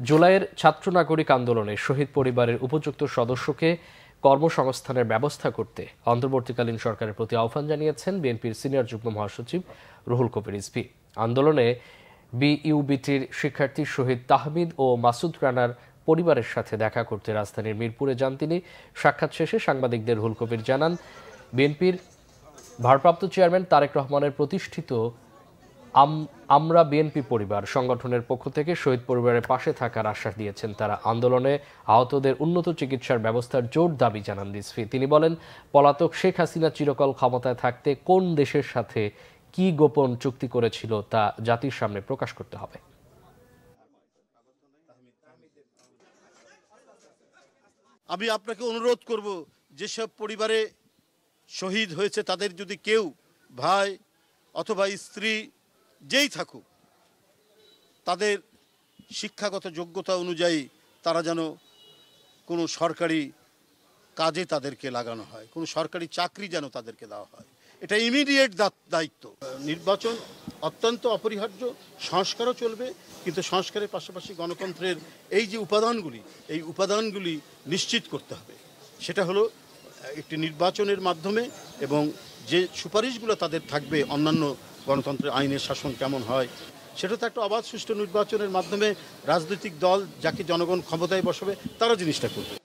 জুলাইয়ের ছাত্র নাগরিক আন্দোলনে শহীদ পরিবারের উপযুক্ত সদস্যকে কর্মসংস্থানের ব্যবস্থা করতে অন্তর্বর্তীকালীন সরকারের প্রতি আহ্বান জানিয়েছেন বিএনপির সিনিয়র যুগ্ম মহাসচিব রুহুল কবির রিজভী। আন্দোলনে বিইউবিটির শিক্ষার্থী শহীদ তাহমিদ ও মাসুদ রানার পরিবারের সাথে দেখা করতে রাজধানীর মিরপুরে যান তিনি। সাক্ষাৎ শেষে সাংবাদিকদের রুহুল কবির জানান, বিএনপির ভারপ্রাপ্ত চেয়ারম্যান তারেক রহমানের প্রতিষ্ঠিত আমরা বিএনপি পরিবার সংগঠনের পক্ষ থেকে শহীদ পরিবারের পাশে থাকার আশ্বাস দিয়েছেন তারা। আন্দোলনে আহতদের উন্নত চিকিৎসার ব্যবস্থার জোর দাবি জানান রিজভী। তিনি বলেন, পলাতক শেখ হাসিনা চিরকাল ক্ষমতায় থাকতে কোন দেশের সাথে কি গোপন চুক্তি করেছিল তা জাতির সামনে প্রকাশ করতে হবে। আমি আপনাকে অনুরোধ করব, যেসব পরিবারে শহীদ হয়েছে তাদের যদি কেউ ভাই অথবা স্ত্রী যেই থাকুক, তাদের শিক্ষাগত যোগ্যতা অনুযায়ী তারা যেন কোনো সরকারি কাজে তাদেরকে লাগানো হয়, কোনো সরকারি চাকরি যেন তাদেরকে দেওয়া হয়। এটা ইমিডিয়েট দায়িত্ব। নির্বাচন অত্যন্ত অপরিহার্য, সংস্কারও চলবে, কিন্তু সংস্কারের পাশাপাশি গণতন্ত্রের এই যে এই উপাদানগুলি নিশ্চিত করতে হবে। সেটা হলো একটি নির্বাচনের মাধ্যমে, এবং যে সুপারিশগুলো তাদের থাকবে অন্যান্য গণতন্ত্রের আইনের শাসন কেমন হয়, সেটা তো একটা অবাধ সুষ্ঠু নির্বাচনের মাধ্যমে রাজনৈতিক দল যাকে জনগণ ক্ষমতায় বসাবে তারা জিনিসটা করবে।